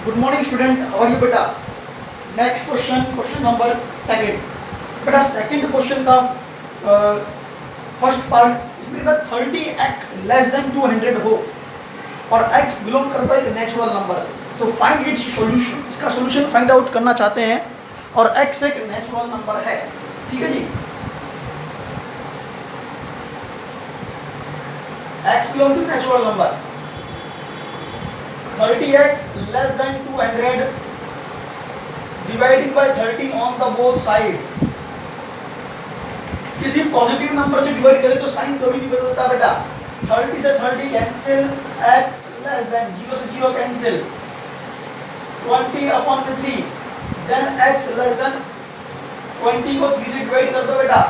Good morning student, how are you बेटा। Next question, question number second. बेटा second question का first part इसमें कहता है 30x लेस देन 200 हो और x बिलोंग करता है एक नेचुरल नंबर से, तो फाइंड इट्स सॉल्यूशन। इसका सॉल्यूशन फाइंड आउट करना चाहते हैं और x एक नेचुरल नंबर है, ठीक है जी। x belong to natural number. 30x less than 200 dividing by 30 on the both sides। किसी पॉजिटिव नंबर से डिवाइड करें तो साइन कभी नहीं बदलता बेटा। 30 से 30 कैंसिल, x लेस देन 0 से 0 कैंसिल, 20 अपॉन में 3, देन x लेस देन 20 को 3 से डिवाइड कर दो बेटा।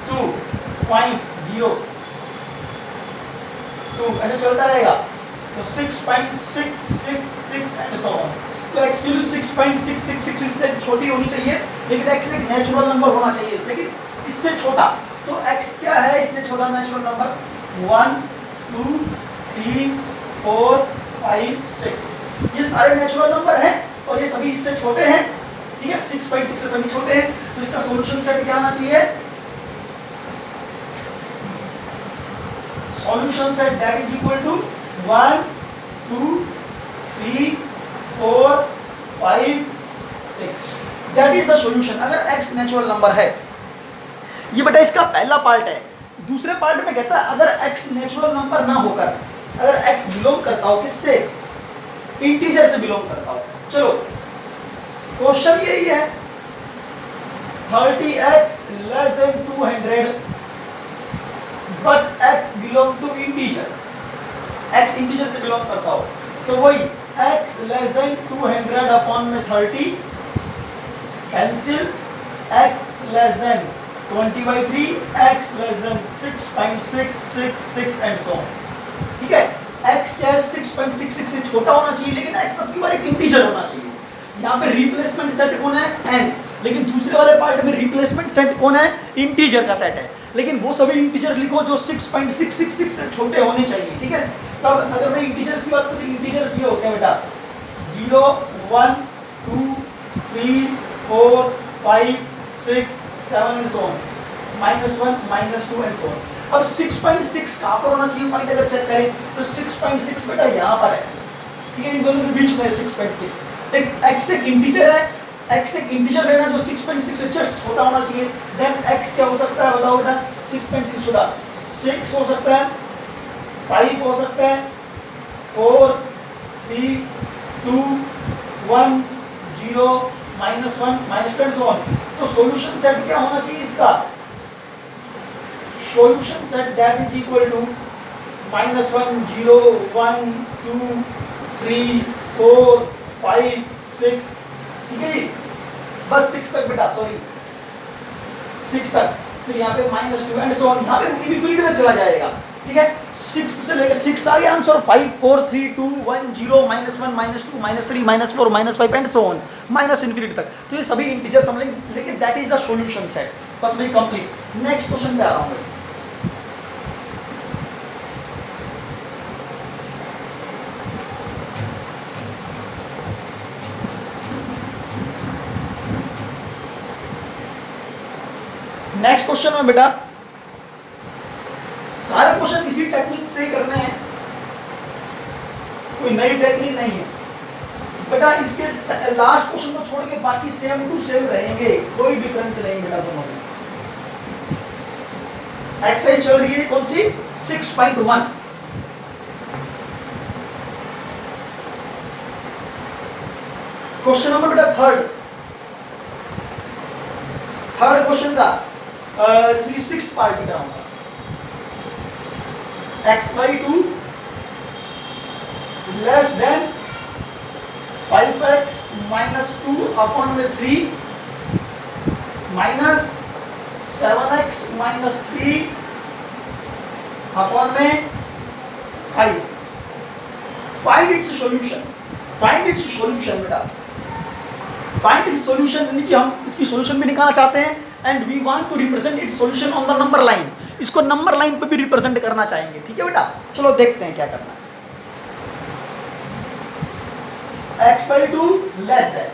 2.0 ऐसे चलता रहेगा तो 6.666 एंड सो ऑन। तो x की वैल्यू 6.666 से छोटी होनी चाहिए, लेकिन x एक नेचुरल नंबर होना चाहिए, लेकिन इससे छोटा। तो x क्या है इससे छोटा नेचुरल नंबर? 1 2 3 4 5 6, ये सारे नेचुरल नंबर हैं और ये सभी इससे छोटे हैं, ठीक है। 6.6 से सभी छोटे हैं, तो इसका सॉल्यूशन सेट क्या आना चाहिए? Solution set that is equal to 1 2 3 4 5 6, that is the solution. अगर x नेचुरल नंबर है, ये बेटा इसका पहला पार्ट है। दूसरे पार्ट में कहता है अगर x नेचुरल नंबर ना होकर अगर x बिलोंग करता हो किससे? इंटीजर से बिलोंग करता हो। चलो क्वेश्चन यही है, 30x less than 200 but x belong to integer, x integer से बिलोंग करता हो, तो वही x लेस देन 200 अपॉन में 30 cancel, x less then 20/3, x less then 6.666 and so on, ठीक है। x क्या है? 6.66 से छोटा होना चाहिए, लेकिन x सबकी बार एक इंटीजर होना चाहिए। यहाँ पे रिप्लेसमेंट सेट कौन है? n, लेकिन दूसरे वाले पार्ट में रिप्लेसमेंट सेट कौन है? इंटीजर का सेट है, लेकिन वो सभी इंटीजर लिखो जो 6.666 से छोटे होने चाहिए, ठीक है। तो अगर मैं इंटीजर्स की बात करूं तो इंटीजर्स ये होते हैं बेटा 0 1 2 3 4 5 6 7 and so on, -1 -2 and so on. अब 6.6 कहां पर होना चाहिए पॉइंट अगर चेक करें तो 6.6 बेटा यहां पर है, ठीक है। इन दोनों के बीच में 6.6, एक x एक इंटीजर है, x एक इंटीजर लेना जो 6.6 से जस्ट छोटा होना चाहिए। देन x क्या हो सकता है बताओ बेटा? 6.6 छोटा 6 हो सकता है, 5 हो सकता है, 4 3 2 1 0 -1 -2 सो ऑन। तो सॉल्यूशन सेट क्या होना चाहिए इसका? Solution set that is equal to -1 0 1 2 3 4 5 6, ठीक है जी। बस 6 तक बेटा, सॉरी 6 तक, फिर यहाँ पे -2 एंड सो ऑन, यहाँ पे इनफिनिटी तक चला जाएगा, ठीक है। 6 से लेकर 6 आ गया answer, 5 4 3 2 1 0 -1 -2 -3 -4 -5 and so on minus infinity तक। तो ये सभी इंटीजर समझ लेंगे, लेकिन that is the solution set. बस वही कंप्लीट। नेक्स्ट क्वेश्चन पे आ रहा हूँ। नेक्स्ट क्वेश्चन में बेटा सारे क्वेश्चन इसी टेक्निक से ही करने हैं, कोई नई टेक्निक नहीं है बेटा। इसके लास्ट क्वेश्चन को छोड़ के बाकी सेम टू सेम रहेंगे, कोई डिफरेंस नहीं बेटा दोनों में। एक्सरसाइज चल रही है कौन सी? 6.1। क्वेश्चन नंबर बेटा थर्ड क्वेश्चन का 6th पार्ट की कराऊंगा। x/2 less then 5x -2 upon में 3 माइनस 7x -3 अपॉन में 5। Find its solution, find its solution बेटा। फाइंड इट्स सॉल्यूशन यानी कि हम इसकी सॉल्यूशन भी निकालना चाहते हैं and we want to represent its solution on the number line. इसको नंबर लाइन पे भी रिप्रेजेंट करना चाहेंगे। ठीक है बेटा, चलो देखते हैं क्या करना है। x by 2 लेस देन,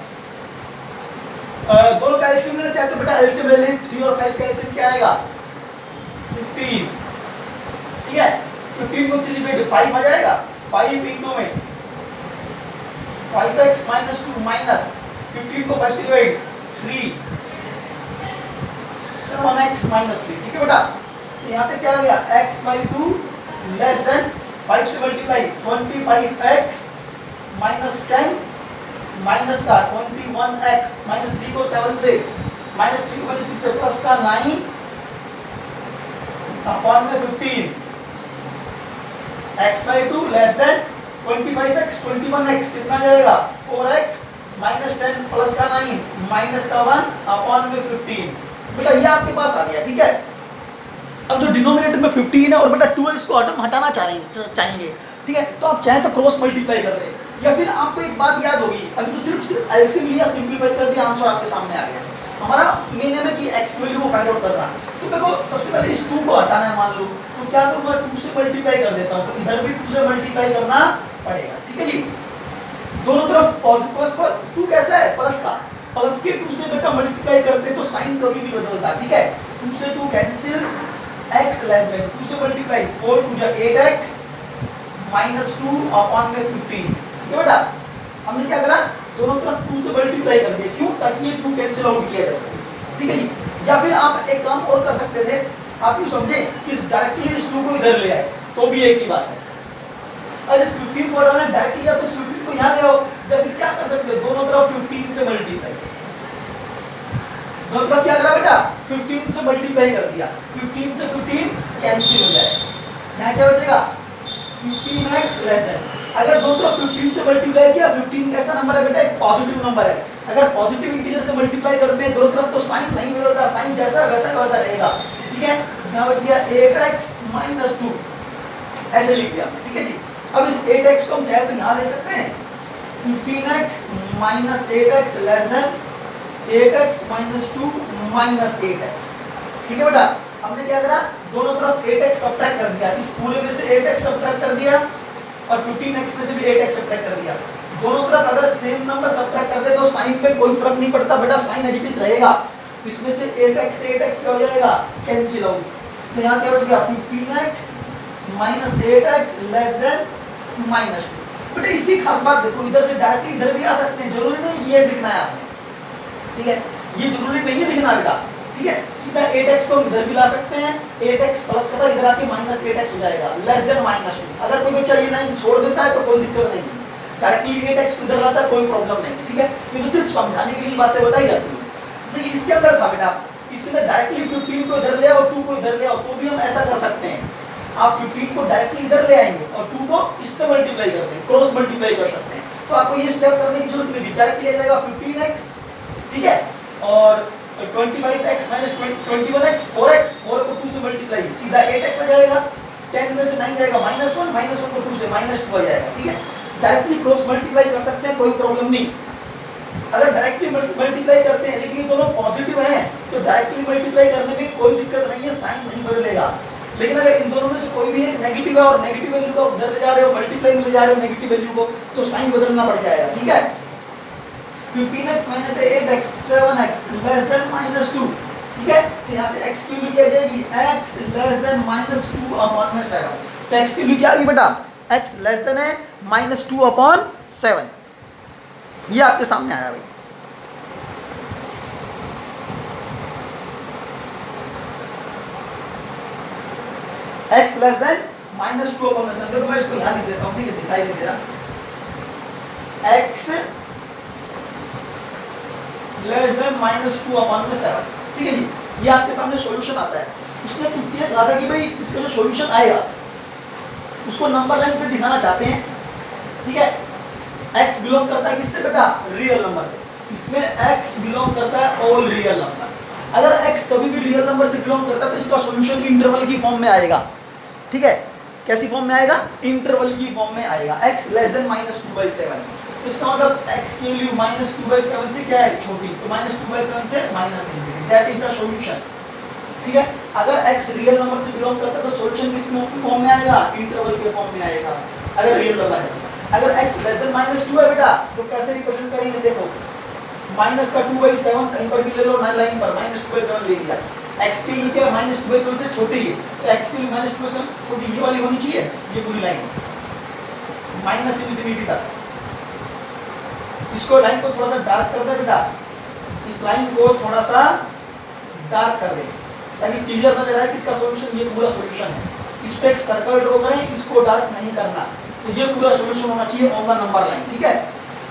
दोनों का एलसीएम लेना चाहते हो बेटा, एलसीएम ले लें। 3 और 5 का एलसीएम क्या आएगा 15। ठीक है, 15 को किसी पे 5 आ जाएगा, 5 इंटू में 5x माइनस 2 माइनस 15 को फर्स्ट डिवाइड 3 7x माइनस 3। ठीक है बेटा, तो यहाँ पे क्या आ गया x by 2 लेस देन 5 से मल्टीप्लाई 25x माइनस 10 माइनस का 21x माइनस 3 को 7 से माइनस 3 को माइनस 3 से प्लस का 9 अपॉन में 15 x by 2 less then 25x 21x कितना जाएगा 4x माइनस 10 प्लस का 9 माइनस का 1 अपॉन में 15। बेटा ये आपके पास आ गया। ठीक है, अब जो डिनोमिनेटर में 15 है और बेटा 2 इसको हटाना चाहेंगे। ठीक है, तो आप चाहें तो क्रॉस मल्टीप्लाई कर दें, या फिर आपको एक बात याद होगी, अभी तो सिर्फ एलसीएम लिया, सिंपलीफाई कर दिया, आंसर आपके सामने आ गया। हमारा मेन है कि x वैल्यू को फाइंड आउट करना, तो मेरे को सबसे पहले इस 2 को हटाना है मान लो, तो क्या करूंगा 2 से मल्टीप्लाई कर देता हूं, तो इधर भी 2 से मल्टीप्लाई करना पड़ेगा। ठीक है जी, दोनों तरफ पॉजिटिव प्लस 2 कैसा है प्लस का, प्लस के 2 से बेटा मल्टीप्लाई करते तो साइन कभी नहीं बदलता। ठीक है, 2 से 2 कैंसिल, x लेस देन 2 से मल्टीप्लाई 4 2 जा 8x माइनस 2 अपॉन में 15। ठीक है बेटा, हमने क्या करा दोनों तरफ 2 से मल्टीप्लाई कर दिया, क्यों, ताकि ये 2 कैंसिल आउट किया जा सके। ठीक है जी, या फिर आप एक काम और कर सकते थे, आप यूँ समझे कि डायरेक्टली इस 2 को इधर ले आए तो भी एक ही बात है। अगर इस 15 को हटाना डायरेक्टली, या तो इस 15 को यहाँ ले आओ, या फिर क्या कर सकते हो दोनों तरफ 15 से मल्टीप्लाई, दोनों तरफ क्या करा बेटा 15 से मल्टीप्लाई कर दिया, 15 से 15 कैंसिल हो जाएगा, यहाँ क्या बचेगा 15x लेस देन, अगर दोनों तरफ 15 से मल्टीप्लाई किया, 15 कैसा नंबर है बेटा एक पॉजिटिव नंबर है, अगर पॉजिटिव इंटीजर से मल्टीप्लाई करते हैं दोनों तरफ तो साइन नहीं बदलता, साइन जैसा वैसा वैसा रहेगा। ठीक है, यहाँ बच गया 8x माइनस 2, ऐसे लिख दिया। ठीक है जी, अब इस 8x को हम चाहे तो यहाँ ले सकते हैं, 15x minus 8x less than 8x minus 2 minus 8x। ठीक है बेटा, हमने क्या करा दोनों तरफ 8x सब्ट्रैक्ट कर दिया, इस पूरे में से 8x सब्ट्रैक्ट कर दिया और 15x में से भी 8x सब्ट्रैक्ट कर दिया। दोनों तरफ अगर सेम नंबर सब्ट्रैक्ट कर दे तो साइन पे कोई फर्क नहीं पड़ता बेटा, साइन एज इट इज रहेगा, इसमें से 8x से 8x क्या हो जाएगा कैंसिल आउट, तो यहाँ क्या बच गया 15x minus 8x less than minus 2। बेटा इसकी खास बात देखो, इधर से डायरेक्टली इधर भी आ सकते हैं, जरूरी नहीं ये लिखना है आपने। ठीक है, ये जरूरी नहीं है लिखना बेटा। ठीक है, सीधा 8x को इधर भी ला सकते हैं, 8x प्लस करता इधर आके माइनस 8x हो जाएगा लेस देन माइनस 2। अगर कोई बच्चा ये लाइन छोड़ देता है तो कोई दिक्कत नहीं है, डायरेक्टली 8x को इधर लाता है कोई प्रॉब्लम नहीं है। ठीक है, ये तो सिर्फ समझाने के लिए बातें बताई जाती है। जैसे कि इसके अंदर था बेटा, इसके अंदर डायरेक्टली 15 को इधर ले आओ 2 को इधर ले आओ, तो भी हम ऐसा कर सकते हैं, आप 15 को डायरेक्टली इधर ले आएंगे और 2 को इससे मल्टीप्लाई करते हैं, क्रॉस मल्टीप्लाई कर सकते हैं, तो आपको ये स्टेप करने की जरूरत नहीं थी, डायरेक्टली आ जाएगा 15x। ठीक है, और 25x माइनस 21x 4x, 4 को 2 से मल्टीप्लाई सीधा 8x आ जाएगा, 10 में से 9 जाएगा माइनस 1, माइनस 1 को 2 से माइनस 2 आ जाएगा। ठीक है, डायरेक्टली क्रॉस मल्टीप्लाई कर सकते हैं, कोई प्रॉब्लम नहीं। अगर डायरेक्टली मल्टीप्लाई करते हैं लेकिन ये दोनों पॉजिटिव हैं तो डायरेक्टली मल्टीप्लाई करने में कोई दिक्कत नहीं है, साइन नहीं बदलेगा। लेकिन अगर इन दोनों में से कोई भी एक नेगेटिव है और नेगेटिव वैल्यू को उधर ले जा रहे हो, मल्टीप्लाई में ले जा रहे हो नेगेटिव वैल्यू को, तो साइन बदलना पड़ जाएगा। ठीक है, 15x minus 8x 7x less than minus 2। ठीक है, तो यहाँ से x की वैल्यू क्या जाएगी x less then minus 2 upon में 7, तो x की वैल्यू क्या आ गई बेटा x लेस देन है माइनस 2 अपॉन 7, ये आपके सामने आया भाई। x less then minus 2 upon में 7, देखो मैं इसको यहाँ लिख देता हूँ। ठीक है, दिखाई नहीं दे रहा, x less then minus 2 upon में 7। ठीक है जी, ये आपके सामने सॉल्यूशन आता है। इसमें ये कहा था कि भाई इसका जो सॉल्यूशन आएगा उसको नंबर लाइन पे दिखाना चाहते हैं। ठीक है, x बिलोंग करता है किससे बेटा रियल नंबर से, इसमें x बिलोंग करता है ऑल रियल नंबर। अगर x कभी भी रियल नंबर से बिलोंग करता है तो इसका सॉल्यूशन भी इंटरवल की फॉर्म में आएगा। ठीक है, कैसी फॉर्म में आएगा इंटरवल की फॉर्म में आएगा, x लेस देन माइनस 2/7, तो इसका मतलब x की वैल्यू माइनस 2/7 से क्या है छोटी, तो माइनस 2/7 से minus infinity, that is the solution. ठीक है। अगर x रियल नंबर से बिलोंग करता है तो सॉल्यूशन किस फॉर्म में आएगा, इंटरवल के फॉर्म में आएगा अगर रियल नंबर है तो। अगर x लेस देन -2 है बेटा तो कैसे रिप्रेजेंट करेंगे, देखो माइनस का 2/7 कहीं पर भी ले लो ना, लाइन पर -2/7 ले लिया, x के लिए क्या -2/7 से छोटी है तो x के लिए -2/7 से छोटी ये वाली होनी चाहिए, ये पूरी लाइन माइनस इंफिनिटी तक। इसको लाइन को थोड़ा सा डार्क कर दे बेटा, इस लाइन को थोड़ा सा डार्क कर दे ताकि क्लियर नजर आए किसका सॉल्यूशन, ये पूरा सॉल्यूशन है। इस पे एक सर्कल ड्रॉ करें, इसको डार्क नहीं करना, तो ये पूरा सॉल्यूशन होना चाहिए ऑन द नंबर लाइन, ठीक है।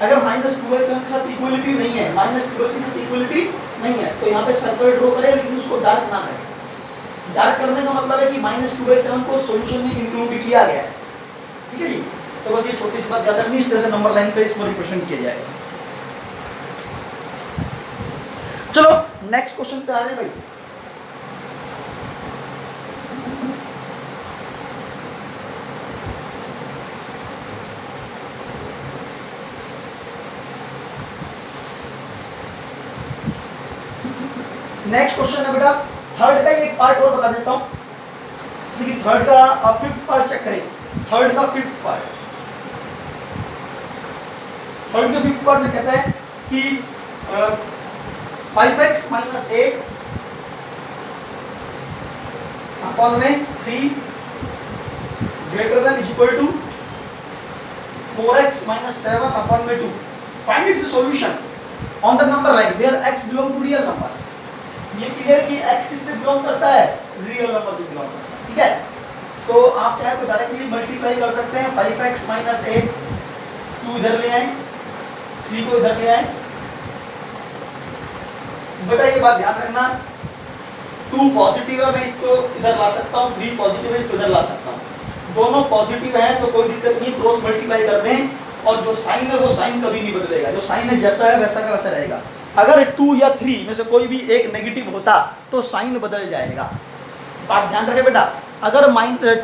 अगर -2/7 के साथ इक्वलिटी नहीं है, -2/7 के साथ इक्वलिटी नहीं है तो यहाँ पे सर्कल ड्रॉ करें लेकिन उसको डार्क ना करें। डार्क करने का मतलब है कि -2/7 को सॉल्यूशन में इंक्लूड किया गया है, ठीक है जी। तो बस ये छोटी सी बात याद रखनी, इस तरह से नंबर लाइन पे इसको रिप्रेजेंट किया जाएगा। चलो नेक्स्ट क्वेश्चन पे आ रहे हैं भाई। नेक्स्ट क्वेश्चन है बेटा, थर्ड का एक पार्ट और बता देता हूं, जैसे कि थर्ड का फिफ्थ पार्ट चेक करें। थर्ड का फिफ्थ पार्ट, थर्ड के फिफ्थ पार्ट में कहता है कि 5x - 8 अपॉन में 3 greater than equal to 4x - 7 upon में 2। Find its solution on the number line where x belong to real number. ये क्लियर कि x किससे बिलोंग करता है, रियल नंबर से बिलोंग करता है, ठीक है। तो आप चाहे तो डायरेक्टली मल्टीप्लाई कर सकते हैं, 5x - 8 2 इधर ले आए, 3 को इधर ले आए। बेटा ये बात ध्यान रखना, 2 पॉजिटिव है मैं इसको इधर ला सकता हूँ, 3 पॉजिटिव है इसको इधर ला सकता हूँ। दोनों पॉजिटिव हैं तो कोई दिक्कत नहीं, क्रॉस मल्टीप्लाई कर दें और जो साइन है वो साइन कभी नहीं बदलेगा, जो साइन है जैसा है वैसा का वैसा रहेगा। अगर 2 या 3 में से कोई भी एक नेगेटिव होता तो साइन बदल जाएगा। बात ध्यान रखें बेटा, अगर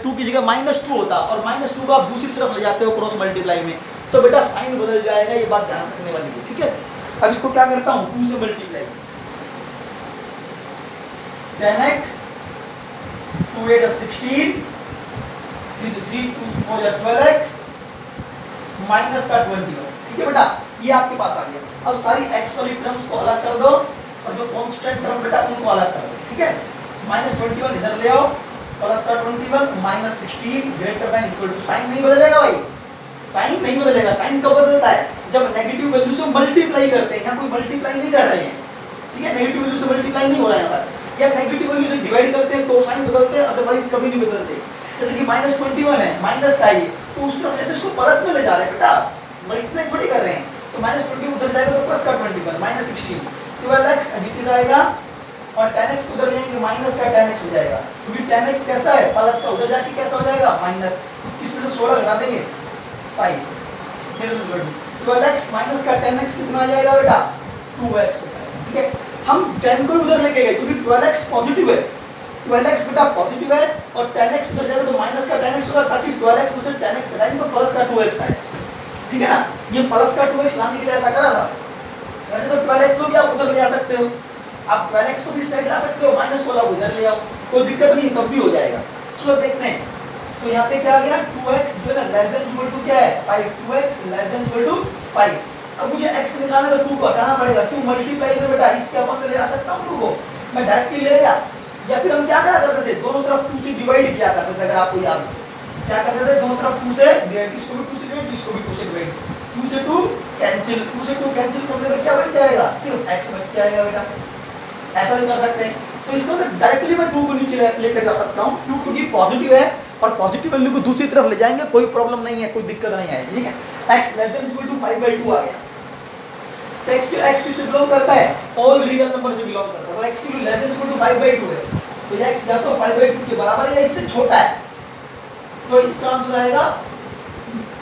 2 की जगह -2 होता और -2 को आप दूसरी तरफ ले जाते हो क्रॉस मल्टीप्लाई में तो बेटा साइन बदल जाएगा, ये बात ध्यान रखने वाली है, ठीक है। अब इसको क्या करता हूँ, 2 से मल्टीप्लाई, 10x 2 8 16, 3 से 3 2 4 12x माइनस का 21, ठीक है बेटा, ये आपके पास आ गया। अब सारी x वाली टर्म्स को अलग कर दो और जो कांस्टेंट टर्म बेटा उनको अलग कर दो, ठीक है। -21 इधर ले आओ, प्लस का 21 -16 greater than equal to, sign नहीं बदलेगा भाई, साइन नहीं बदलेगा। साइन कब बदलता है, जब नेगेटिव वैल्यू से मल्टीप्लाई करते हैं, यहाँ कोई मल्टीप्लाई नहीं कर रहे हैं, ठीक है, नेगेटिव वैल्यू से मल्टीप्लाई नहीं हो रहा है यहाँ पर, या नेगेटिव वैल्यू से डिवाइड करते हैं तो साइन बदलते हैं, अदरवाइज कभी नहीं बदलते। जैसे कि -21 है, माइनस का ये तो उस तरफ तो इसको प्लस में ले जा रहे हैं बेटा, मल्टीप्लाई थोड़ी कर रहे हैं, तो -20 उधर जाएगा तो प्लस का 21 -16 12x एजिटिव आएगा और 10x उधर ले जाएंगे माइनस का 10x हो जाएगा, क्योंकि 10x कैसा है प्लस का, उधर जाके कैसा हो जाएगा माइनस, किस में से 16 घटा देंगे 5, फिर 12x माइनस का 10x कितना आ जाएगा बेटा 2x हो जाएगा, ठीक है। हम 10 को उधर लेके गए क्योंकि 12x पॉजिटिव है, 12x बेटा पॉजिटिव है और 10x उधर जाएगा तो माइनस का 10x होगा, ताकि 12x में से 10x घटाएंगे तो प्लस का 2x आए, ठीक है ना। ये प्लस का 2x लाने के लिए ऐसा करा था। वैसे तो 12x को भी आप उधर ले जा सकते हो, आप 12x को भी इस साइड ला सकते हो, -16 को इधर ले आओ, कोई दिक्कत नहीं, तब भी हो जाएगा। चलो देखते हैं, तो यहाँ पे क्या आ गया 2x जो है ना लेस देन इक्वल टू क्या है 5, 2x less than equal to 5। अब मुझे x निकालना है तो 2 को हटाना पड़ेगा, 2 मल्टीप्लाई में बेटा इसके अपन में ले आ सकता हूँ 2 को, मैं डायरेक्टली ले गया, या फिर हम क्या करा करते थे दोनों तरफ 2 से डिवाइड किया करते थे, अगर आपको याद हो क्या करते थे, दोनों तरफ 2 से डिवाइड, इसको भी 2 से डिवाइड, इसको भी 2 से डिवाइड, 2 से 2 कैंसिल, 2 से 2 कैंसिल करने में क्या बच जाएगा, सिर्फ x बच जाएगा बेटा। ऐसा भी कर सकते हैं, तो इसको मैं डायरेक्टली मैं 2 को नीचे लेकर जा सकता हूँ, 2 क्योंकि पॉजिटिव है और पॉजिटिव वैल्यू को दूसरी तरफ ले जाएंगे, कोई प्रॉब्लम नहीं है, कोई दिक्कत नहीं आएगी, ठीक है। x less than equal to 5/2 आ गया, तो x किससे बिलोंग करता है, ऑल रियल नंबर से बिलोंग करता है, तो x की value less than equal to 5/2 है, तो ये x या तो 5/2 के बराबर है या इससे छोटा है, तो इसका आंसर आएगा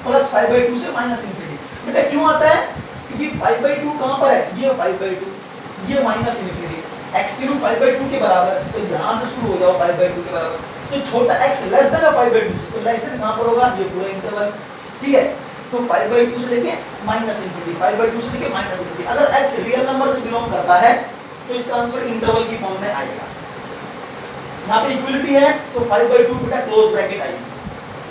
प्लस 5/2 से माइनस इंफिनिटी। बेटा क्यों आता है, क्योंकि 5/2 कहां पर है, ये 5/2, ये माइनस इंफिनिटी, x की वैल्यू 5/2 के बराबर, तो यहां से शुरू हो जाओ 5/2 के बराबर, इससे छोटा x लेस देन 5/2 से, तो लेस देन कहां पर होगा, ये पूरा इंटरवल, ठीक है। तो 5/2 से लेके माइनस इंफिनिटी, 5/2 से लेके माइनस इंफिनिटी, अगर x रियल नंबर से बिलोंग करता है तो इसका आंसर इंटरवल की फॉर्म में आएगा। यहाँ पे इक्वलिटी है तो 5/2 बेटा क्लोज ब्रैकेट आएगी,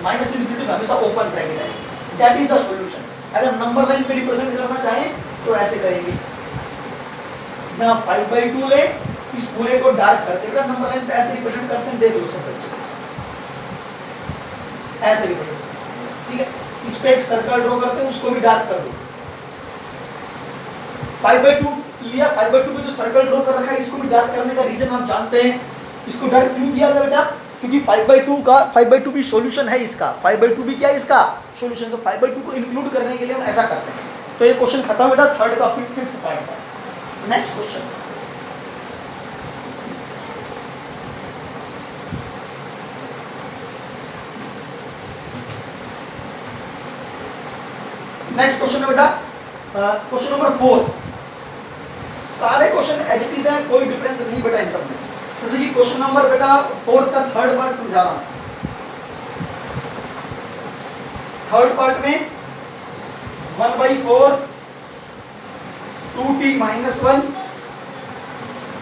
माइनस इनफिनिटी में हमेशा ओपन ब्रैकेट आएगी। That is the solution. अगर नंबर लाइन पे रिप्रेजेंट करना चाहें तो ऐसे करेंगे, यहाँ 5/2 ले, इस पूरे को डार्क करते बेटा नंबर लाइन पे ऐसे रिप्रेजेंट करते हैं, देख लो सब बच्चे ऐसे रिप्रेजेंट, ठीक है। इस पे एक सर्कल ड्रॉ करते हैं, उसको भी डार्क कर दो। 5/2 लिया, 5/2 पे जो सर्कल ड्रॉ कर रखा है इसको भी डार्क करने का रीजन आप जानते हैं। इसको डार्क क्यों किया गया बेटा? क्योंकि 5/2 भी सॉल्यूशन है इसका, 5/2 भी क्या है इसका सॉल्यूशन, तो 5/2 को इंक्लूड करने के लिए हम ऐसा करते हैं। तो ये क्वेश्चन खत्म बेटा, थर्ड का फिफ्थ पार्ट था। नेक्स्ट क्वेश्चन, नेक्स्ट क्वेश्चन है बेटा क्वेश्चन नंबर 4। सारे क्वेश्चन एज इट इज है, कोई डिफरेंस नहीं बेटा इन सब में। जैसे कि क्वेश्चन नंबर बेटा 4 का थर्ड पार्ट समझा रहा हूं। थर्ड पार्ट में 1/4 2t - 1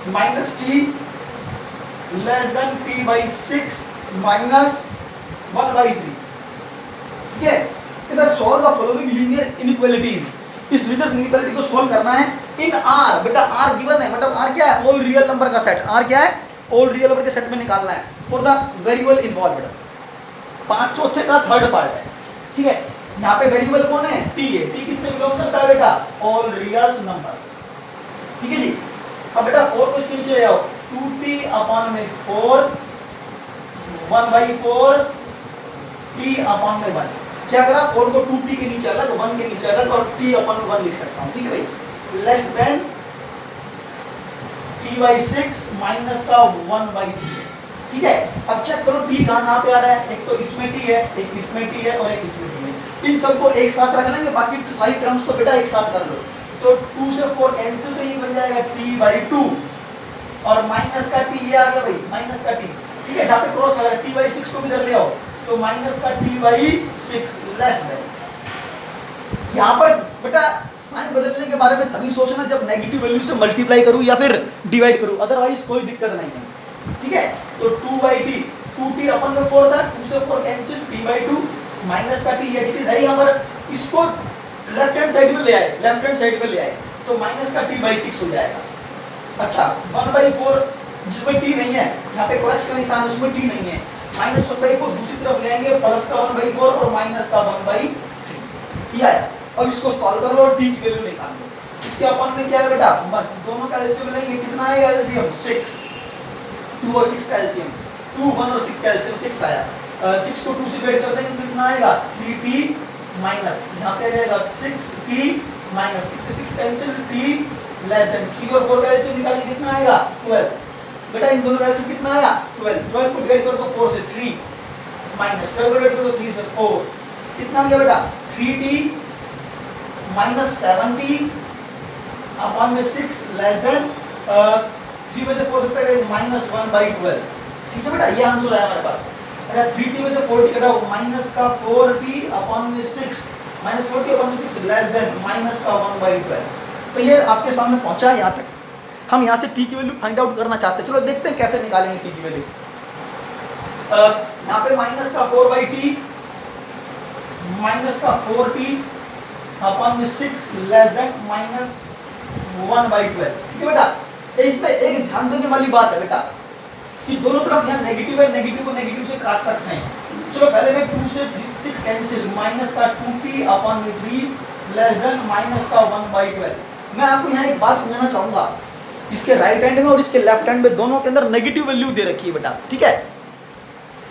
minus t less than t/6 minus 1/3, ठीक है। Solve the following linear inequalities. इस लीनियर इनइक्वालिटी को सॉल्व करना है इन आर। बेटा आर गिवन है, मतलब आर क्या है? ऑल रियल नंबर का सेट। आर क्या है? ऑल रियल नंबर के सेट में निकालना है फॉर द वेरिएबल इन्वॉल्व। बेटा 5 चौथे का थर्ड पार्ट है, ठीक है। यहाँ पे वेरिएबल कौन है? टी है। टी किससे बिलोंग करता है बेटा? ऑल रियल नंबर, ठीक है जी। अब बेटा 4 को इसके नीचे ले आओ, 2t/4 1/4 t/1। क्या करा? 4 को 2t के नीचे अलग, 1 के नीचे अलग और t/1 लिख सकता हूँ, ठीक है भाई। लेस देन t/6 माइनस का 1/3, ठीक है। अब चेक करो t कहाँ पे आ रहा है? एक तो इसमें t है, एक इसमें t है और एक इसमें t है। इन सबको एक साथ रख लेंगे, बाकी सारी टर्म्स को बेटा एक साथ कर लो। तो 2 से 4 कैंसिल, तो ये बन जाएगा t/2 और माइनस का t ये आ गया भाई, माइनस का t, ठीक है। जहाँ पे क्रॉस लगा है t/6 को भी इधर ले आओ, तो माइनस का t/6 लेस देन। यहाँ पर बेटा साइन बदलने के बारे में तभी सोचना जब नेगेटिव वैल्यू से मल्टीप्लाई करूँ या फिर डिवाइड करूँ, अदरवाइज कोई दिक्कत नहीं है, ठीक है। तो 2/t, 2t/4 था, 2 से 4 कैंसिल, t/2 माइनस का t एज इट इज है यहाँ पर। इसको लेफ्ट हैंड साइड में ले आए, लेफ्ट हैंड साइड में ले आए तो माइनस का t/6 हो जाएगा। अच्छा 1/4 जिसमें t नहीं है, जहाँ पे क्रॉस का निशान उसमें t नहीं है, माइनस 1/4 दूसरी तरफ ले आएंगे, प्लस का 1/4 और माइनस का 1/3 ये आया। अब इसको सॉल्व कर लो और t की वैल्यू निकाल लो। इसके अपन में क्या है बेटा? दोनों का एलसीएम लेंगे, कितना आएगा एलसीएम? 6। 2 और 6 का एलसीएम, 2 1 और 6 का एलसीएम 6 आया। 6 को 2 से डिवाइड कर देंगे, कितना आएगा? 3t माइनस, यहाँ पे आ जाएगा 6t माइनस 6 से 6 कैंसिल, t लेस देन 3 और 4 का एलसीएम निकालेंगे, कितना आएगा? 12। बेटा इन दोनों का एलसीएम कितना आया? 12। 12 को डिवाइड कर दो 4 से 3 माइनस 12 को डिवाइड कर दो 3 से 4, कितना आ गया बेटा? 3t माइनस 7t अपॉन में 6 लेस देन 3 में से 4 से माइनस 1/12, ठीक है बेटा। ये आंसर है हमारे पास। अच्छा 3t में से 4t कटाओ, माइनस का 4t अपॉन में 6 माइनस 4t अपॉन में 6 लेस देन माइनस का 1/12। तो ये आपके सामने पहुंचा है। यहाँ तक हम यहाँ से t की वैल्यू फाइंड आउट करना चाहते हैं। चलो देखते हैं कैसे निकालेंगे t की वैल्यू। यहाँ पे माइनस का 4/t माइनस का 4t अपॉन में 6 लेस देन माइनस 1/12, ठीक है बेटा। इसमें एक ध्यान देने वाली बात है बेटा कि दोनों तरफ यहाँ नेगेटिव है, नेगेटिव को नेगेटिव से काट सकते हैं। चलो पहले मैं 2 से 6 कैंसिल, माइनस का 2t अपॉन में 3 लेस देन माइनस का 1/12। मैं आपको यहाँ एक बात समझाना चाहूँगा, इसके राइट हैंड में और इसके लेफ्ट हैंड में दोनों के अंदर नेगेटिव वैल्यू दे रखी है बेटा, ठीक है।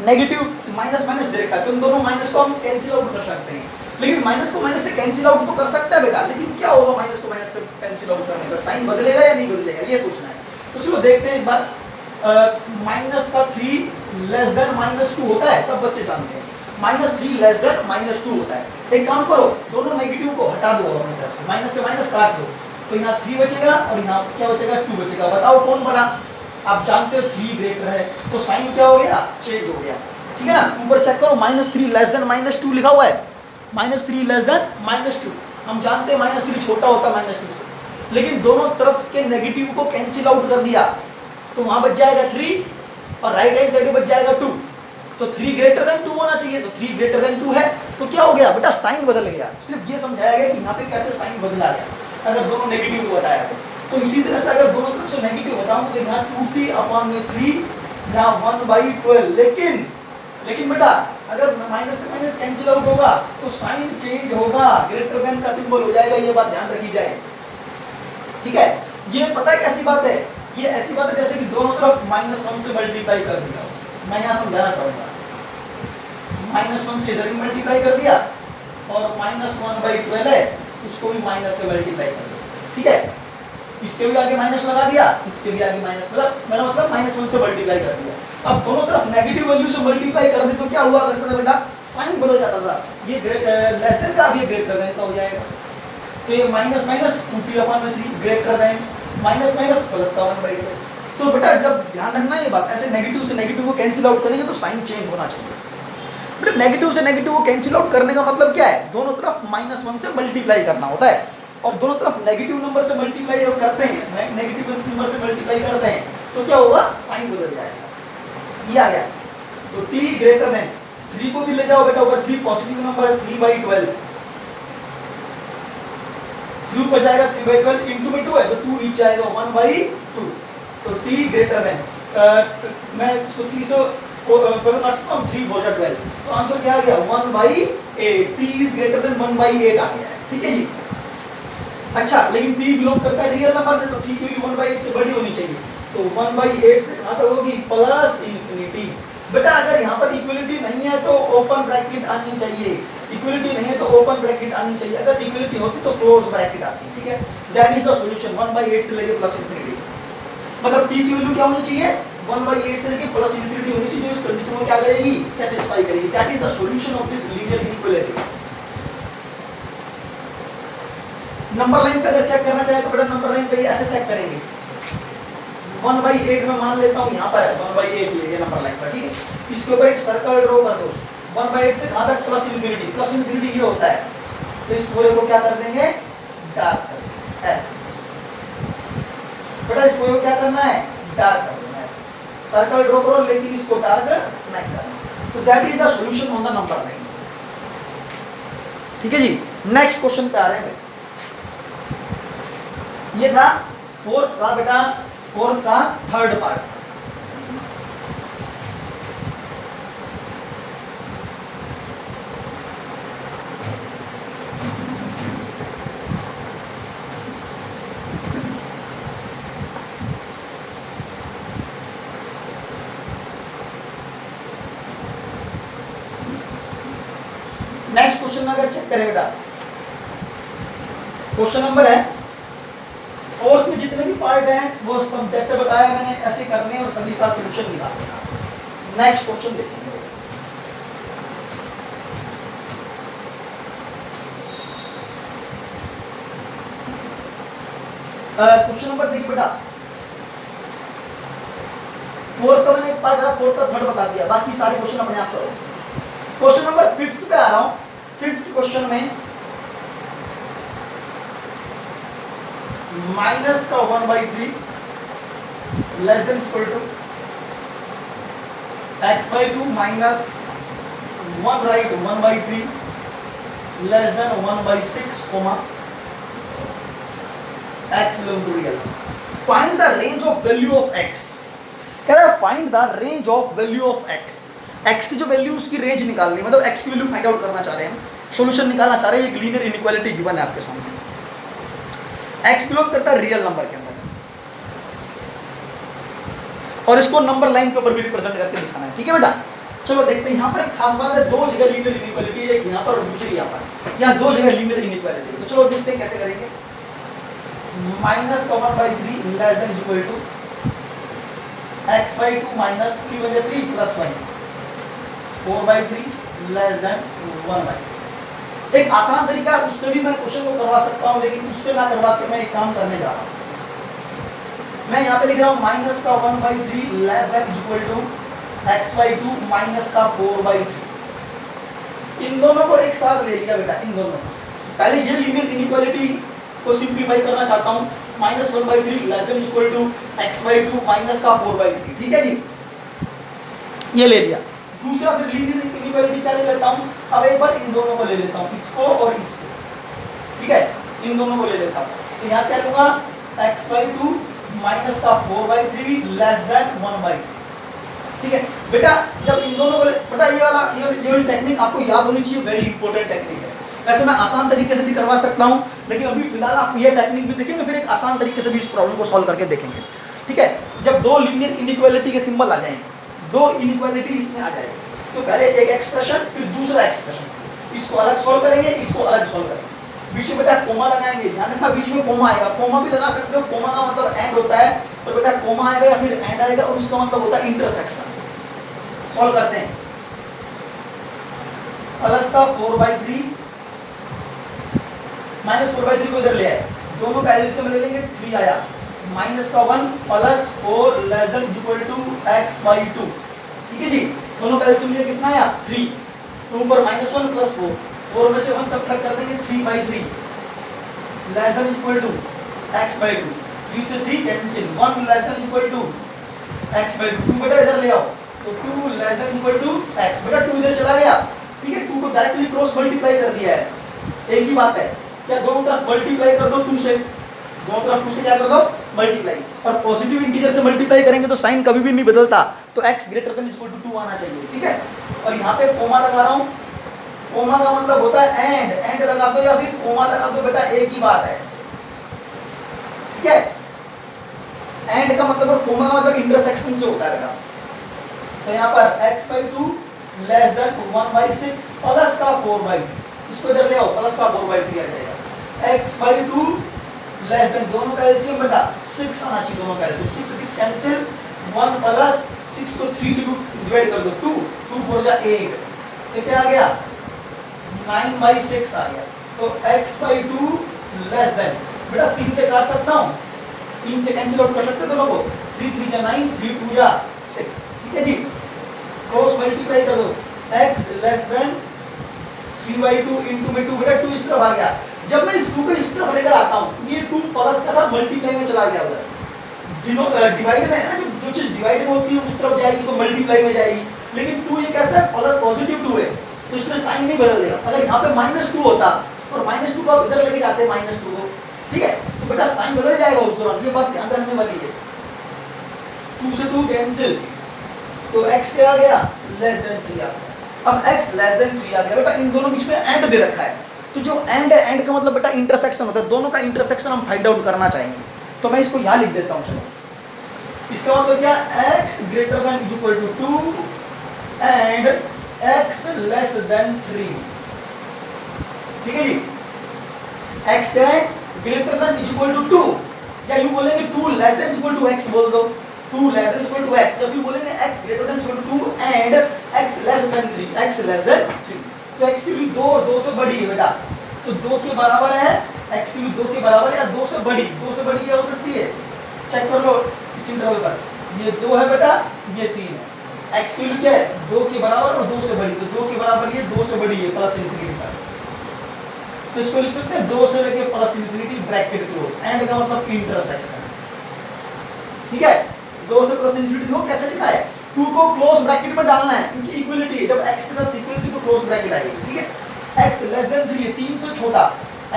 नेगेटिव माइनस माइनस दे रखा है, तो इन दोनों माइनस को हम कैंसिल आउट कर सकते हैं। लेकिन माइनस को माइनस से कैंसिल आउट तो कर सकता है बेटा, लेकिन क्या होगा माइनस को माइनस से कैंसिल आउट करने पर? साइन बदलेगा या नहीं बदलेगा, ये सोचना है। तो चलो देखते हैं एक बार। माइनस का 3 लेस देन माइनस 2 होता है, सब बच्चे जानते हैं। माइनस 3 लेस देन माइनस 2 होता है। एक काम करो, दोनों नेगेटिव को हटा दो अपनी तरफ से, माइनस से माइनस काट दो, तो यहाँ 3 बचेगा और यहाँ क्या बचेगा? 2 बचेगा। बताओ कौन बड़ा? आप जानते हो 3 ग्रेटर है, तो साइन क्या हो गया? चेंज हो गया, ठीक है ना। ऊपर चेक करो, -3 लेस देन -2 लिखा हुआ है, -3 लेस देन -2। हम जानते हैं -3 छोटा होता है -2 से, लेकिन दोनों तरफ के नेगेटिव को कैंसिल आउट कर दिया, तो वहां बच जाएगा 3 और राइट हैंड साइड में बच जाएगा 2, तो 3 ग्रेटर देन 2 होना चाहिए, तो 3 ग्रेटर देन 2 है, तो क्या हो गया बेटा, साइन बदल गया। सिर्फ ये समझाया गया कि यहाँ पे कैसे साइन बदला गया अगर दोनों नेगेटिव को हटाया तो इसी तरह से अगर दोनों तरफ से नेगेटिव हटाऊंगा तो यहाँ 2t/3, यहाँ 1/12, लेकिन बेटा अगर माइनस से माइनस कैंसिल आउट होगा तो साइन चेंज होगा, ग्रेटर देन का सिंबल हो जाएगा, ये बात ध्यान रखी जाए, ठीक है। ये पता है कैसी बात है, ये ऐसी बात है जैसे कि दोनों तरफ -1 से मल्टीप्लाई कर दिया। मैं यहाँ समझाना चाहूंगा, -1 से इधर भी मल्टीप्लाई कर दिया और -1/12 है उसको भी माइनस से मल्टीप्लाई कर दिया, ठीक है। इसके भी आगे माइनस लगा दिया, इसके भी आगे माइनस, मतलब मेरा मतलब -1 से मल्टीप्लाई कर दिया। अब दोनों तरफ नेगेटिव वैल्यू से मल्टीप्लाई कर दे तो क्या हुआ करता था बेटा, साइन बदल जाता था, ये लेस देन का अब ये ग्रेटर देन का हो जाएगा, तो ये minus minus 2t/3 greater than minus minus plus का 1/12। तो बेटा जब ध्यान रखना ये बात, ऐसे नेगेटिव से नेगेटिव को कैंसिल आउट करेंगे तो साइन चेंज होना चाहिए। बेटा नेगेटिव से नेगेटिव को कैंसिल आउट करने का मतलब क्या है, दोनों तरफ -1 से मल्टीप्लाई करना होता है, और दोनों तरफ नेगेटिव नंबर से मल्टीप्लाई करते हैं, नेगेटिव नंबर से मल्टीप्लाई करते हैं तो क्या होगा, साइन बदल जाएगा। ये आ गया, तो t ग्रेटर देन 3 को भी ले जाओ बेटा ऊपर, 3 पॉजिटिव नंबर है, 3/12, 3 ऊपर जाएगा, 3/12 इंटू में 2 है तो 2 नीचे आएगा, 1/2, तो t ग्रेटर देन मैं इसको 3 से 3 4 12, तो आंसर क्या आ गया, 1/8, t इज ग्रेटर देन 1/8 आ गया है, ठीक है जी। अच्छा, लेकिन t बिलोंग करता है रियल नंबर से, तो t की वैल्यू 1/8 से बड़ी होनी चाहिए, तो 1/8 से कहां तक होगी, प्लस इंफिनिटी। बेटा अगर यहाँ पर इक्वलिटी नहीं है तो ओपन ब्रैकेट आनी चाहिए, इक्वलिटी नहीं है तो ओपन ब्रैकेट आनी चाहिए, अगर इक्वलिटी होती तो क्लोज ब्रैकेट आती, ठीक है। दैट इज द सॉल्यूशन, 1/8 से लेके प्लस इंफिनिटी, मतलब t की वैल्यू क्या होनी चाहिए, 1/8 से लेके प्लस इंफिनिटी होनी चाहिए, जो इस कंडीशन को क्या करेगी, सेटिस्फाई करेगी। That is the solution of this linear inequality. Number line पे अगर चेक करना चाहे तो बेटा नंबर लाइन पे ऐसे चेक करेंगे, 1/8 में मान लेता हूँ यहाँ पर है 1/8 ये नंबर लाइन पर, ठीक है। इसके ऊपर एक सर्कल ड्रॉ कर दो, 1/8 से कहाँ तक, प्लस इंफिनिटी ये होता है, तो इस पूरे को क्या कर देंगे, डार्क कर देंगे ऐसे। बेटा इस पूरे को क्या करना है, डार्क कर देना ऐसे, सर्कल ड्रॉ करो लेकिन इसको डार्क नहीं करना, तो that is the solution on the number line, ठीक है जी। नेक्स्ट क्वेश्चन पे आ रहे हैं, ये था फोर्थ का बेटा, फोर्थ का थर्ड पार्ट था। नेक्स्ट क्वेश्चन में अगर चेक करें बेटा, क्वेश्चन नंबर है फोर्थ में जितने भी पार्ट हैं वो सब जैसे बताया मैंने ऐसे करने और सभी का सॉल्यूशन निकालना। नेक्स्ट क्वेश्चन देखेंगे, क्वेश्चन नंबर देखिए बेटा, फोर्थ का मैंने एक पार्ट था, फोर्थ का थर्ड बता दिया, बाकी सारे क्वेश्चन अपने आप करो। क्वेश्चन नंबर 5th पे आ रहा हूं। 5th क्वेश्चन में माइनस का 1/3 less than equal to x/2 minus 1 right 1/3 less than 1/6 comma x belong to real. Find the range of value of x, कह रहा है find the range of value of x, x की जो value उसकी range निकालनी, मतलब x की value find out करना चाह रहे हैं, सॉल्यूशन निकालना चाह रहे हैं। एक लीनियर इनइक्वालिटी गिवन है आपके सामने, x बिलोंग करता है रियल नंबर के अंदर और इसको नंबर लाइन के ऊपर भी रिप्रेजेंट करके दिखाना है, ठीक है बेटा। चलो देखते हैं, यहाँ पर एक खास बात है, दो जगह लीनियर इनइक्वालिटी है, एक यहाँ पर और दूसरी यहाँ पर, यहाँ दो जगह लीनियर इनइक्वालिटी है। तो चलो देखते हैं कैसे करेंगे। माइनस का 1/3 less than equal to x/2 minus 3 plus 1 4/3 less than 1/6। एक आसान तरीका, उससे भी मैं क्वेश्चन को करवा सकता हूँ, लेकिन उससे ना करवा के मैं एक काम करने जा रहा हूँ। मैं यहाँ पे लिख रहा हूँ माइनस का 1/3 less than equal to x/2 minus का 4/3। इन दोनों को एक साथ ले लिया बेटा, इन दोनों को। पहले ये लीनियर इनइक्वालिटी को सिंप्लीफाई करना चाहता हूँ, minus 1/3 less than equal to x/2 minus का 4/3, ठीक है जी। ये ले लिया। दूसरा फिर लीनियर इनइक्वालिटी क्या ले लेता हूँ, अब एक बार इन दोनों को ले लेता हूँ, इसको और इसको, ठीक है, इन दोनों को ले लेता हूँ। तो यहाँ क्या लूंगा, x/2 माइनस का 4/3 लेस देन 1/6, ठीक है बेटा। जब इन दोनों को बेटा ये वाली टेक्निक आपको याद होनी चाहिए, वेरी इंपॉर्टेंट टेक्निक है। वैसे मैं आसान तरीके से भी करवा सकता हूँ, लेकिन अभी फिलहाल आप ये टेक्निक भी देखेंगे, फिर एक आसान तरीके से भी इस प्रॉब्लम को सॉल्व करके देखेंगे, ठीक है। जब दो लीनियर इनइक्वालिटी के सिंबल आ जाएंगे, दो इनइक्वालिटी इसमें आ जाएगी, तो पहले एक एक्सप्रेशन फिर दूसरा एक्सप्रेशन, इसको अलग सॉल्व करेंगे, इसको अलग सॉल्व करेंगे। बीच में बेटा कोमा लगाएंगे, ध्यान रखना बीच में कोमा आएगा, कोमा भी लगा सकते हो, कोमा का मतलब एंड होता है, तो बेटा कोमा आएगा या फिर एंड आएगा और उसका मतलब होता है इंटरसेक्शन। सॉल्व करते हैं, प्लस का 4/3 माइनस 4/3 को इधर ले आए, दोनों का एलसीएम ले लेंगे, 3 आया, माइनस का 1 plus 4 less than equal to x/2, ठीक है जी। दोनों का एलसीएम लिया, कितना आया 3, 2 पर -1 प्लस 4, 4 में से 1 सब्ट्रैक्ट कर देंगे, 3/3 less than equal to x/2, 3 से 3 cancel, 1 less than equal to x/2, 2 बेटा इधर ले आओ, तो 2 less than equal to x, बेटा 2 इधर चला गया, ठीक है। 2 को डायरेक्टली क्रॉस मल्टीप्लाई कर दिया है, एक ही बात है, क्या दोनों तरफ मल्टीप्लाई कर दो 2 से, दोनों तरफ 2 से क्या कर दो मल्टीप्लाई, और पॉजिटिव इंटीजर से मल्टीप्लाई करेंगे तो साइन कभी भी नहीं बदलता, तो x greater than equal to 2 आना चाहिए, ठीक है। और यहाँ पे कोमा लगा रहा हूँ, कोमा का मतलब होता है एंड, एंड लगा दो या फिर कोमा लगा दो, बेटा एक ही बात है, ठीक है। एंड का मतलब और कोमा का मतलब इंटरसेक्शन से होता है बेटा। तो यहाँ पर x/2 लेस देन 1/6 प्लस का 4/3, इसको इधर ले आओ, प्लस का 4/3 आ जाएगा, x/2 लेस देन, दोनों का एलसीएम बेटा 6 आना चाहिए, दोनों का एलसीएम 6 से 6 कैंसिल, 1 प्लस 6 को 3 से डिवाइड कर दो, 2 2 4 जा 8, तो क्या आ गया 9/6 आ गया। तो x/2 लेस देन, बेटा 3 से काट सकता हूँ, 3 से कैंसिल आउट कर सकते हो दोनों को, 3 3 जा 9, 3 2 जा 6, ठीक है जी। क्रॉस मल्टीप्लाई कर दो, x लेस देन 3/2 इंटू में 2, बेटा 2 इस तरफ आ गया। जब मैं इस 2 को इस तरफ लेकर आता हूँ, क्योंकि ये 2 प्लस का था, मल्टीप्लाई में चला गया उधर, डिवाइड में है ना, जो चीज डिवाइड में होती है उस तरफ जाएगी तो मल्टीप्लाई में जाएगी, लेकिन 2 ये कैसा है, प्लस पॉजिटिव 2 है, तो इसमें साइन नहीं बदल देगा। अगर यहाँ पे -2 होता और -2 को आप इधर लेके जाते हैं -2 को, ठीक है, तो बेटा साइन बदल जाएगा उस दौरान, ये बात ध्यान रखने वाली है। 2 से 2 कैंसिल, तो x क्या आ गया लेस देन 3 आ गया। अब x लेस देन 3 आ गया, बेटा इन दोनों बीच में एंड दे रखा है, तो जो एंड है, एंड का मतलब बेटा इंटरसेक्शन होता है, दोनों का इंटरसेक्शन हम फाइंड आउट करना चाहेंगे, तो मैं इसको यहाँ लिख देता हूँ, चलो। इसका मतलब क्या, x greater than equal to 2 and x less than 3, ठीक है जी। x क्या है, ग्रेटर देन इक्वल टू 2, या यूं बोलेंगे 2 less than equal to x बोल दो, 2 less than equal to x, जब भी बोलेंगे x greater than equal to 2 and x less than 3, x less than 3, तो x की वैल्यू 2 और 2 से बड़ी है बेटा, तो 2 के बराबर है, x की वैल्यू 2 के बराबर है या 2 से बड़ी, 2 से बड़ी क्या हो सकती है, चेक कर लो इस इंटरवल पर, ये 2 है बेटा, ये 3 है, x की वैल्यू क्या है 2 के बराबर और 2 से बड़ी, तो 2 के बराबर ये 2 से बड़ी है प्लस इंफिनिटी तक, तो इसको लिख सकते हैं 2 से लेके plus infinity bracket close, and का मतलब इंटरसेक्शन, ठीक है। 2 से प्लस इंफिनिटी हो कैसे लिखा है, 2 को क्लोज ब्रैकेट में डालना है, क्योंकि इक्वलिटी है, जब x के साथ इक्वलिटी तो क्लोज ब्रैकेट आएगी, ठीक है। x लेस देन 3 है, 3 से छोटा,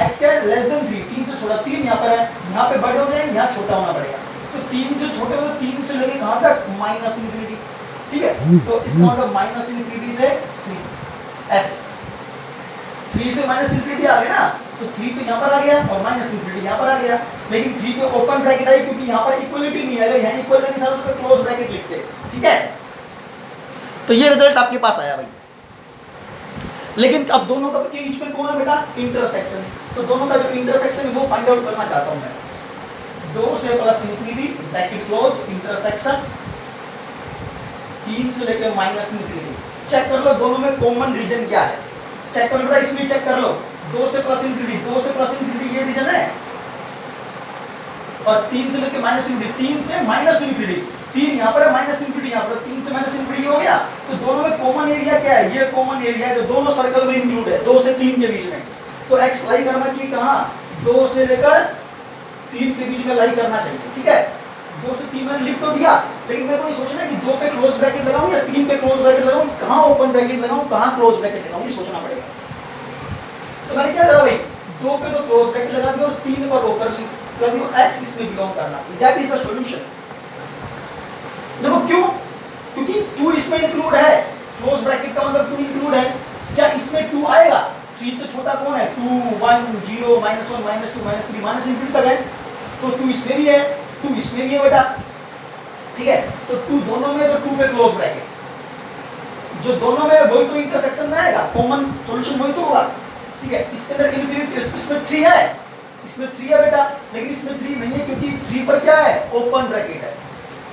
x क्या है लेस देन 3, 3 से छोटा, 3 यहाँ पर है, यहाँ पे बड़े हो जाए, यहाँ छोटा होना पड़ेगा, तो 3 से छोटे में 3 से लेके कहाँ तक माइनस इंफिनिटी, ठीक है, तो इसका मतलब माइनस इंफिनिटी से 3, ऐसे 3 से माइनस इंफिनिटी आ गया ना, तो 3 तो यहाँ पर आ गया और माइनस इंफिनिटी यहाँ पर आ गया, लेकिन 3 पे ओपन ब्रैकेट आई क्योंकि यहाँ पर इक्वलिटी नहीं है, अगर यहाँ इक्वल का निशान होता तो क्लोज ब्रैकेट लिखते, ठीक है। तो ये रिजल्ट आपके पास आया भाई, लेकिन अब दोनों का के बीच में कौन है बेटा, इंटरसेक्शन, तो दोनों का जो इंटरसेक्शन है वो फाइंड आउट करना चाहता हूं मैं। 2 से plus infinity bracket close intersection 3 से लेकर माइनस इंफिनिटी, चेक कर लो दोनों में कॉमन रीजन क्या है, चेक कर लो बेटा, इसमें चेक कर लो, 2 से प्लस इंफिनिटी, 2 से प्लस इंफिनिटी ये रीजन है, और 3 से लेकर माइनस इंफिनिटी, 3 से माइनस इंफिनिटी, 3 यहाँ पर है माइनस इंफिनिटी यहाँ पर, 3 से माइनस इंफिनिटी हो गया, तो दोनों में कॉमन एरिया क्या है, ये कॉमन एरिया है जो दोनों सर्कल में इंक्लूड है, 2 से 3 के बीच में, तो x लाई करना चाहिए कहाँ, 2 से लेकर 3 के बीच में लाई करना चाहिए, ठीक है। 2 से 3 मैंने लिख तो दिया, लेकिन मेरे को ये सोचना है कि 2 पे क्लोज ब्रैकेट लगाऊं या 3 पे क्लोज ब्रैकेट लगाऊं, कहां ओपन ब्रैकेट लगाऊं, कहां क्लोज ब्रैकेट लगाऊं, ये सोचना पड़ेगा। तो मैंने क्या करा भाई, 2 पे तो क्लोज ब्रैकेट लगा दिया और 3 पर ओपन लगा दिया, x इसमें बिलोंग करना चाहिए। That is the solution. देखो क्यों, क्योंकि 2 इसमें इंक्लूड है, क्लोज ब्रैकेट का मतलब 2 इंक्लूड है। क्या इसमें 2 आएगा? 3 से छोटा कौन है? 2 1 0 -1 -2 -3 माइनस इंफिनिटी तक है, तो 2 इसमें भी है, 2 इसमें भी है बेटा, ठीक है। तो 2 दोनों में, तो 2 पे क्लोज ब्रैकेट जो दोनों में वही तो इंटरसेक्शन में आएगा, कॉमन सॉल्यूशन वही तो होगा, ठीक है। इसके अंदर इंफिनिटी, इसमें 3 है, इसमें 3 है बेटा, लेकिन इसमें 3 नहीं है क्योंकि 3 पर क्या है? ओपन ब्रैकेट है।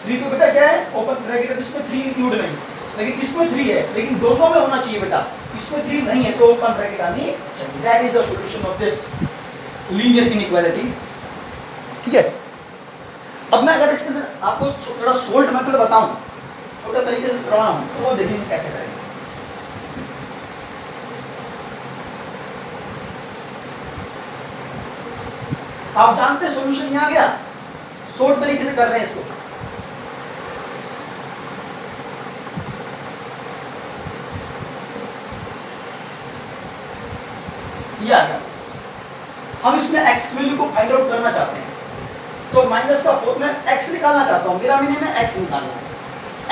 3 पे बेटा क्या है? ओपन ब्रैकेट है, तो इसमें 3 इंक्लूड नहीं, लेकिन इसमें 3 है, लेकिन दोनों में होना चाहिए बेटा, इसमें 3 नहीं है तो ओपन ब्रैकेट आनी चाहिए। That is the solution of this linear inequality, ठीक है। अब मैं अगर इसके अंदर आपको थोड़ा सोल्ड मेथड बताऊं, छोटे तरीके से करवाऊं, तो वो देखेंगे कैसे करेंगे। आप जानते हैं सॉल्यूशन यहां आ गया, सोल्ड तरीके से कर रहे हैं इसको। ये आ गया, हम इसमें x वैल्यू को फाइंड आउट करना चाहते हैं, तो माइनस का 4 में x निकालना चाहता हूं, मेरा मीनिंग है x निकालना है।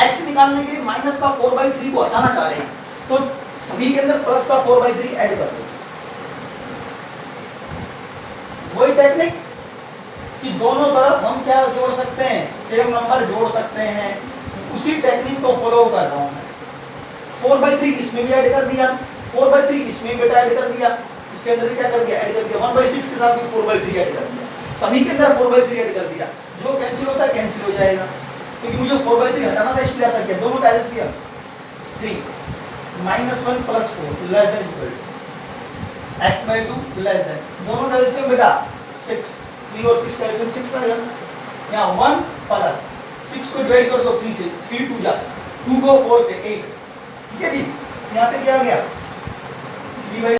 x निकालने के लिए माइनस का 4/3 को हटाना चाह रहे हैं, तो सभी के अंदर प्लस का 4/3 ऐड कर दो। वही टेक्निक कि दोनों तरफ हम क्या जोड़ सकते हैं? सेम नंबर जोड़ सकते हैं, उसी टेक्निक को फॉलो कर रहा हूं मैं। 4/3 इसमें भी ऐड कर दिया, 4/3 इसमें भी बेटा ऐड कर दिया, इसके अंदर भी क्या कर दिया? ऐड कर दिया। 1/6 के साथ भी 4/3 ऐड कर दिया, सभी के अंदर 4/3 ऐड कर दिया। जो कैंसिल होता है कैंसिल हो जाएगा, क्योंकि मुझे 4/3 हटाना था, इसलिए ऐसा किया। दोनों का LCM 3 -1 + 4 less than equal to x/2 less than, दोनों का एलसीएम बेटा 6, 3 और 6 का एलसीएम 6 आ गया। यहाँ 1 + 6 को डिवाइड कर दो 3 से, 3 2 जा, 2 को 4 से 8, ठीक है जी। यहाँ पे क्या आ गया? 3/8